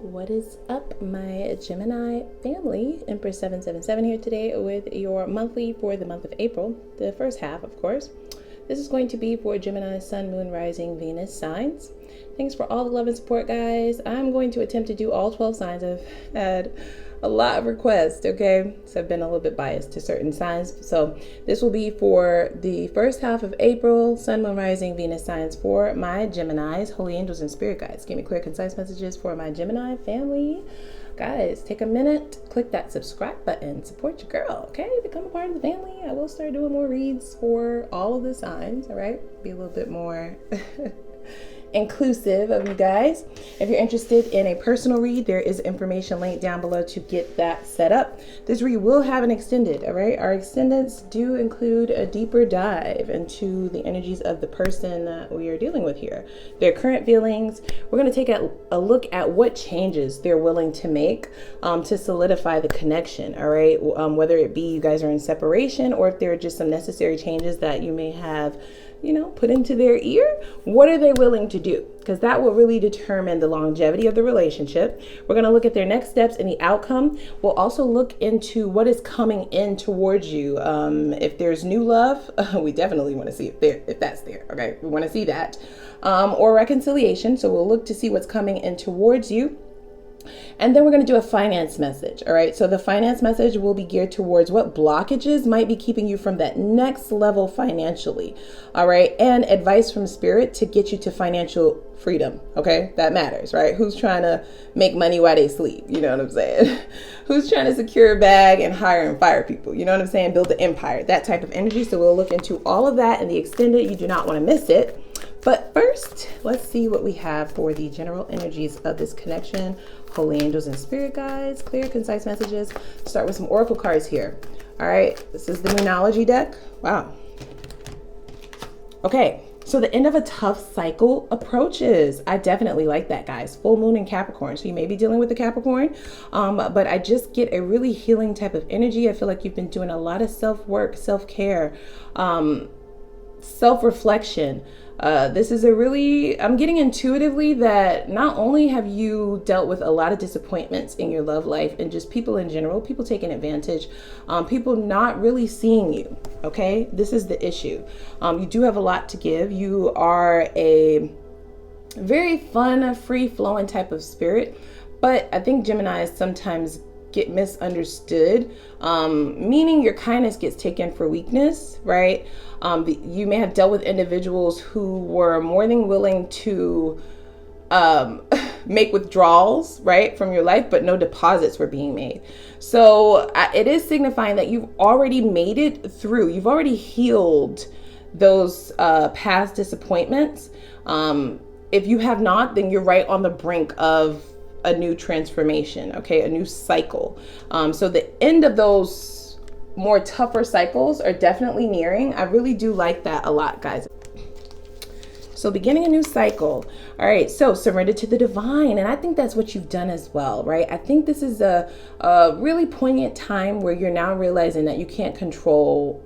What is up, my Gemini family? Empress 777 here today with your monthly for the month of April, the first half, of course. This is going to be for Gemini, Sun, Moon, Rising, Venus signs. Thanks for all the love and support, guys. I'm going to attempt to do all 12 signs. I've had a lot of requests, okay? So I've been a little bit biased to certain signs. So this will be for the first half of April, Sun, Moon, Rising, Venus signs for my Geminis, holy angels, and spirit guides. Give me clear, concise messages for my Gemini family. Guys, take a minute, click that subscribe button, support your girl, okay? Become a part of the family. I will start doing more reads for all of the signs, all right? Be a little bit more inclusive of you guys. If you're interested in a personal read, there is information linked down below to get that set up. This read will have an extended, all right? Our extendeds do include a deeper dive into the energies of the person that we are dealing with here, their current feelings. We're going to take a look at what changes they're willing to make to solidify the connection, all right? Whether it be you guys are in separation or if there are just some necessary changes that you may have, you know, put into their ear. What are they willing to do? Because that will really determine the longevity of the relationship. We're going to look at their next steps and the outcome. We'll also look into what is coming in towards you. If there's new love, we definitely want to see if that's there. Okay, we want to see that. Or reconciliation. So we'll look to see what's coming in towards you. And then we're going to do a finance message. All right. So the finance message will be geared towards what blockages might be keeping you from that next level financially. All right. And advice from spirit to get you to financial freedom. Okay. That matters, right? Who's trying to make money while they sleep? You know what I'm saying? Who's trying to secure a bag and hire and fire people? You know what I'm saying? Build an empire, that type of energy. So we'll look into all of that in the extended. You do not want to miss it. But first, let's see what we have for the general energies of this connection. Holy angels and spirit guides, clear, concise messages. Start with some oracle cards here. All right, this is the Moonology deck. Wow. Okay, so the end of a tough cycle approaches. I definitely like that, guys. Full moon in Capricorn. So you may be dealing with a Capricorn, but I just get a really healing type of energy. I feel like you've been doing a lot of self-work, self-care, self-reflection. This is I'm getting intuitively that not only have you dealt with a lot of disappointments in your love life and just people in general, people taking advantage, people not really seeing you. Okay. This is the issue. You do have a lot to give. You are a very fun, free flowing type of spirit, but I think Geminis sometimes get misunderstood, meaning your kindness gets taken for weakness, right? You may have dealt with individuals who were more than willing to make withdrawals, right, from your life, but no deposits were being made. So it is signifying that you've already made it through. You've already healed those past disappointments. If you have not, then you're right on the brink of a new transformation, okay, a new cycle. So the end of those more tougher cycles are definitely nearing. I really do like that a lot, guys. So beginning a new cycle. All right, so surrender to the divine. And I think that's what you've done as well, right? I think this is a really poignant time where you're now realizing that you can't control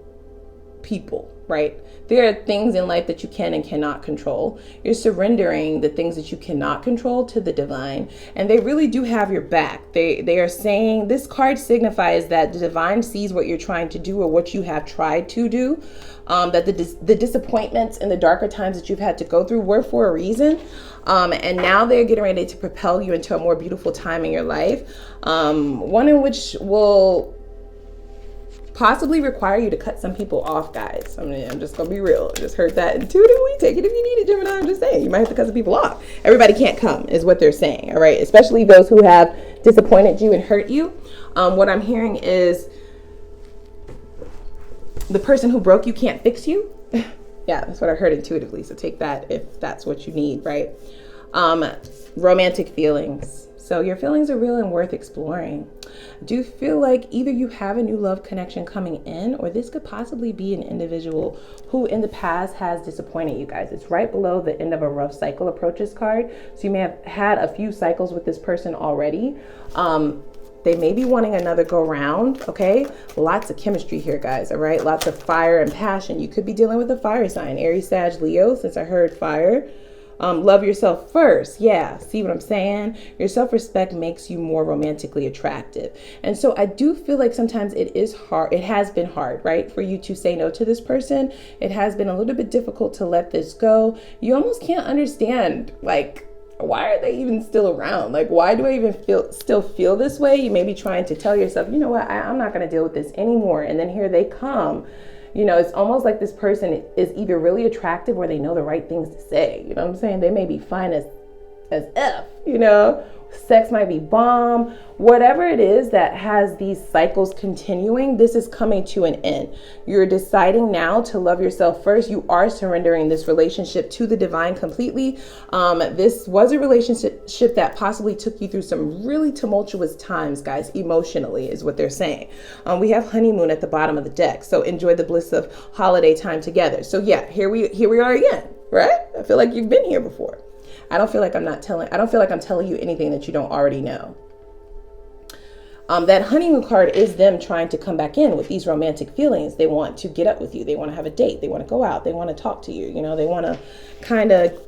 people, right? There are things in life that you can and cannot control. You're surrendering the things that you cannot control to the divine, and they really do have your back. They are saying, this card signifies that the divine sees what you're trying to do or what you have tried to do, that the disappointments and the darker times that you've had to go through were for a reason. And now they're getting ready to propel you into a more beautiful time in your life, one in which will possibly require you to cut some people off, guys. I mean, I'm just gonna be real. I just heard that intuitively. Take it if you need it, Gemini. I'm just saying, you might have to cut some people off. Everybody can't come, is what they're saying. All right, especially those who have disappointed you and hurt you. What I'm hearing is the person who broke you can't fix you. Yeah, that's what I heard intuitively. So take that if that's what you need, right? Romantic feelings. So your feelings are real and worth exploring. Do you feel like either you have a new love connection coming in, or this could possibly be an individual who in the past has disappointed you guys? It's right below the end of a rough cycle approaches card. So you may have had a few cycles with this person already. They may be wanting another go round, okay? Lots of chemistry here, guys, all right? Lots of fire and passion. You could be dealing with a fire sign, Aries, Sag, Leo, since I heard fire. Love yourself first. Yeah, see what I'm saying? Your self-respect makes you more romantically attractive. And so I do feel like sometimes it is hard. It has been hard, right? For you to say no to this person. It has been a little bit difficult to let this go. You almost can't understand, like, why are they even still around? Like, why do I even still feel this way? You may be trying to tell yourself, you know what, I'm not going to deal with this anymore. And then here they come. You know, it's almost like this person is either really attractive or they know the right things to say. You know what I'm saying? They may be fine as F, you know, sex might be bomb, whatever it is that has these cycles continuing, this is coming to an end. You're deciding now to love yourself first. You are surrendering this relationship to the divine completely. This was a relationship that possibly took you through some really tumultuous times, guys, emotionally is what they're saying. We have honeymoon at the bottom of the deck. So enjoy the bliss of holiday time together. So yeah, here we are again, right? I feel like you've been here before. I don't feel like I'm telling you anything that you don't already know. That honeymoon card is them trying to come back in with these romantic feelings. They want to get up with you. They want to have a date. They want to go out. They want to talk to you. You know, they want to kind of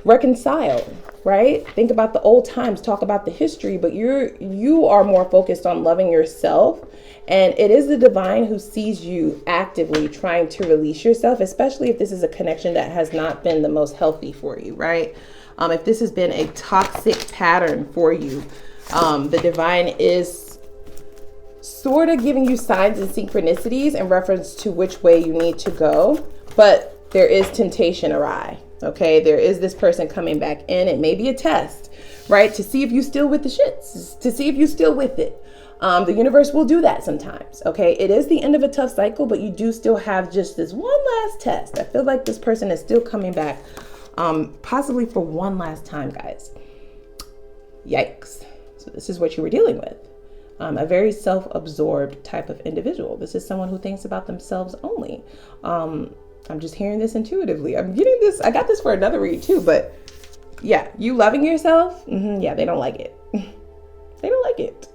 reconcile, right? Think about the old times, talk about the history, but you are more focused on loving yourself. And it is the divine who sees you actively trying to release yourself, especially if this is a connection that has not been the most healthy for you, right? If this has been a toxic pattern for you, the divine is sort of giving you signs and synchronicities in reference to which way you need to go, but there is temptation awry. Okay, there is this person coming back in. It may be a test, right? To see if you still with the shits, to see if you still with it. The universe will do that sometimes. Okay, it is the end of a tough cycle, but you do still have just this one last test. I feel like this person is still coming back, possibly for one last time, guys. Yikes. So this is what you were dealing with. A very self-absorbed type of individual. This is someone who thinks about themselves only. I'm just hearing this intuitively. I'm getting this. I got this for another read too, but yeah, you loving yourself. Yeah, they don't like it. They don't like it,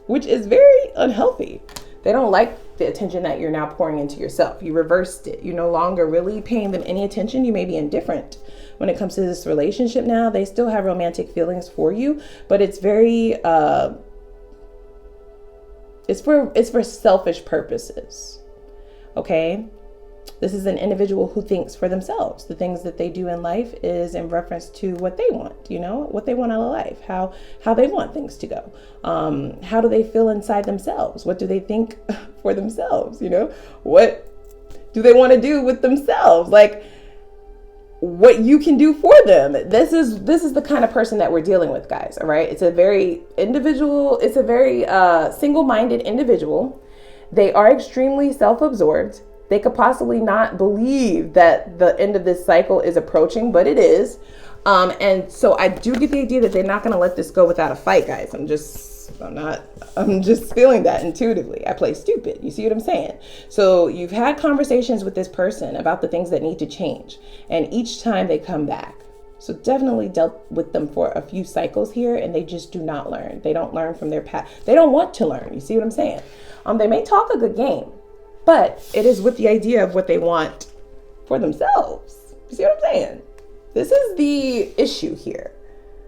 which is very unhealthy. They don't like the attention that you're now pouring into yourself. You reversed it. You're no longer really paying them any attention. You may be indifferent when it comes to this relationship now. They still have romantic feelings for you, but it's very, it's for selfish purposes. Okay. This is an individual who thinks for themselves. The things that they do in life is in reference to what they want, you know, what they want out of life, how they want things to go. How do they feel inside themselves? What do they think for themselves? You know, what do they want to do with themselves? Like what you can do for them. This is the kind of person that we're dealing with, guys. All right. It's a very individual. It's a very single-minded individual. They are extremely self-absorbed. They could possibly not believe that the end of this cycle is approaching, but it is. And so I do get the idea that they're not going to let this go without a fight, guys. I'm just feeling that intuitively. I play stupid. You see what I'm saying? So you've had conversations with this person about the things that need to change. And each time they come back. So definitely dealt with them for a few cycles here, and they just do not learn. They don't learn from their past. They don't want to learn. You see what I'm saying? They may talk a good game, but it is with the idea of what they want for themselves. You see what I'm saying? This is the issue here.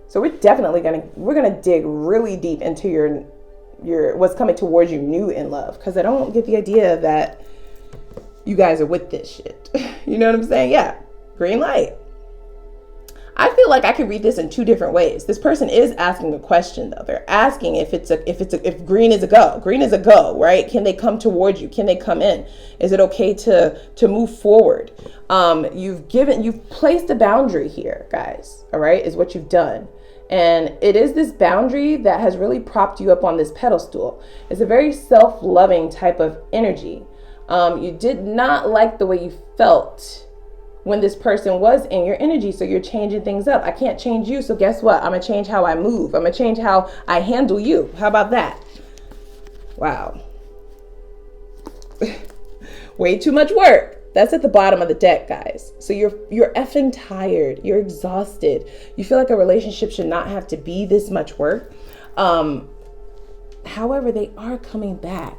So we're definitely gonna dig really deep into your what's coming towards you new in love, because I don't get the idea that you guys are with this shit. You know what I'm saying? Yeah, green light. I feel like I could read this in two different ways. This person is asking a question though. They're asking if green is a go. Green is a go, right? Can they come towards you? Can they come in? Is it okay to move forward? You've placed a boundary here, guys. All right, is what you've done. And it is this boundary that has really propped you up on this pedestal. It's a very self-loving type of energy. You did not like the way you felt when this person was in your energy. So you're changing things up. I can't change you. So guess what? I'm going to change how I move. I'm going to change how I handle you. How about that? Wow. Way too much work. That's at the bottom of the deck, guys. So you're effing tired. You're exhausted. You feel like a relationship should not have to be this much work. However, they are coming back.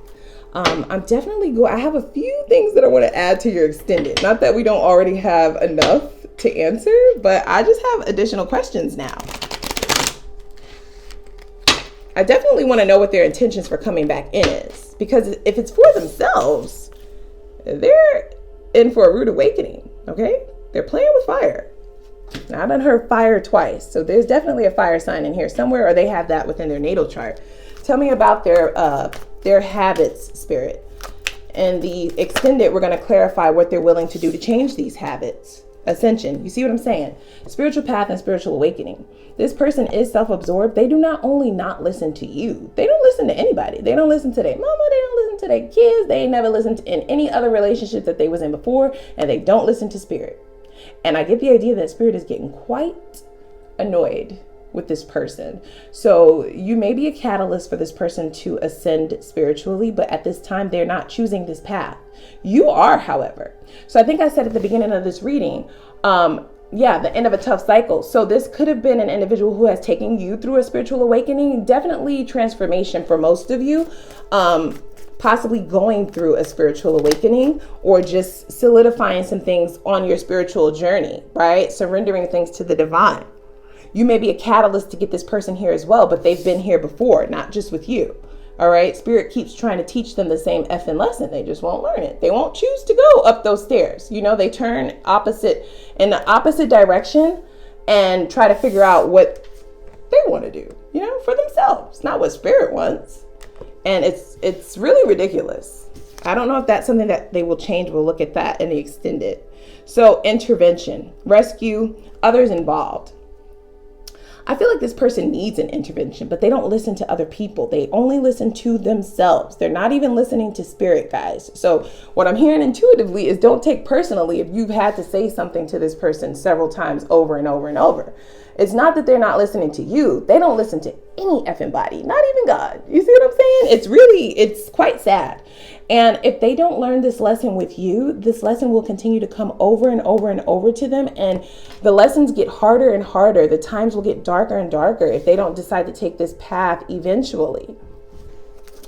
I have a few things that I want to add to your extended. Not that we don't already have enough to answer, but I just have additional questions now. I definitely want to know what their intentions for coming back in is, because if it's for themselves, they're in for a rude awakening, okay? They're playing with fire. Now, I done heard fire twice, so there's definitely a fire sign in here somewhere, or they have that within their natal chart. Tell me about their habits, Spirit. And the extended, we're going to clarify what they're willing to do to change these habits. Ascension. You see what I'm saying? Spiritual path and spiritual awakening. This person is self-absorbed. They do not only not listen to you. They don't listen to anybody. They don't listen to their mama. They don't listen to their kids. They ain't never listened to in any other relationship that they was in before. And they don't listen to Spirit. And I get the idea that Spirit is getting quite annoyed with this person. So you may be a catalyst for this person to ascend spiritually, but at this time, they're not choosing this path. You are, however. So I think I said at the beginning of this reading, the end of a tough cycle. So this could have been an individual who has taken you through a spiritual awakening, definitely transformation for most of you, possibly going through a spiritual awakening or just solidifying some things on your spiritual journey, right? Surrendering things to the divine. You may be a catalyst to get this person here as well, but they've been here before, not just with you. All right. Spirit keeps trying to teach them the same effing lesson. They just won't learn it. They won't choose to go up those stairs. You know, they turn in the opposite direction and try to figure out what they want to do, you know, for themselves, not what Spirit wants. And it's really ridiculous. I don't know if that's something that they will change. We'll look at that in the extended. So intervention, rescue, others involved. I feel like this person needs an intervention, but they don't listen to other people. They only listen to themselves. They're not even listening to Spirit, guys. So what I'm hearing intuitively is don't take personally if you've had to say something to this person several times over and over and over. It's not that they're not listening to you. They don't listen to any effing body, not even God. You see what I'm saying? It's quite sad. And if they don't learn this lesson with you, this lesson will continue to come over and over and over to them. And the lessons get harder and harder. The times will get darker and darker if they don't decide to take this path eventually.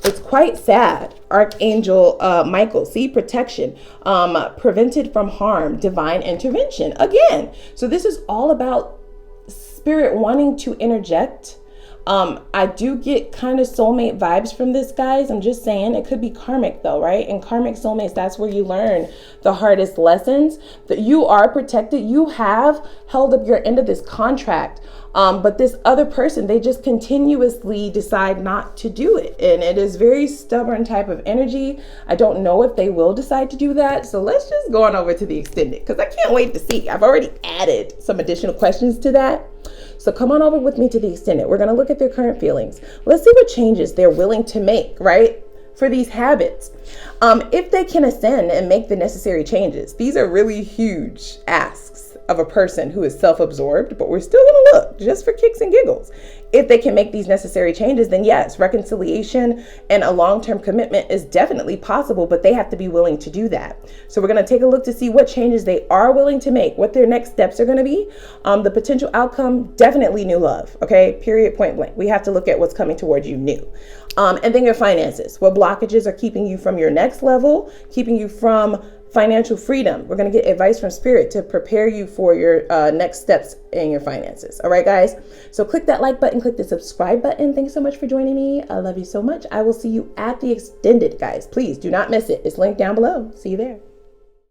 It's quite sad. Archangel Michael, see, protection, prevented from harm, divine intervention. Again, so this is all about Spirit wanting to interject. I do get kind of soulmate vibes from this, guys. I'm just saying it could be karmic though, right? And karmic soulmates, that's where you learn the hardest lessons. That you are protected. You have held up your end of this contract. But this other person, they just continuously decide not to do it. And it is very stubborn type of energy. I don't know if they will decide to do that. So let's just go on over to the extended because I can't wait to see. I've already added some additional questions to that. So come on over with me to the extended. We're going to look at their current feelings. Let's see what changes they're willing to make, right? For these habits. If they can ascend and make the necessary changes, these are really huge asks of a person who is self-absorbed, but we're still going to look just for kicks and giggles. If they can make these necessary changes, then yes, reconciliation and a long-term commitment is definitely possible, but they have to be willing to do that. So we're going to take a look to see what changes they are willing to make, what their next steps are going to be. The potential outcome, definitely new love. Okay. Period, point blank. We have to look at what's coming towards you new. And then your finances, what blockages are keeping you from your next level, keeping you from financial freedom. We're going to get advice from Spirit to prepare you for your next steps in your finances. All right, guys. So click that like button, click the subscribe button. Thanks so much for joining me. I love you so much. I will see you at the extended, guys. Please do not miss it. It's linked down below. See you there.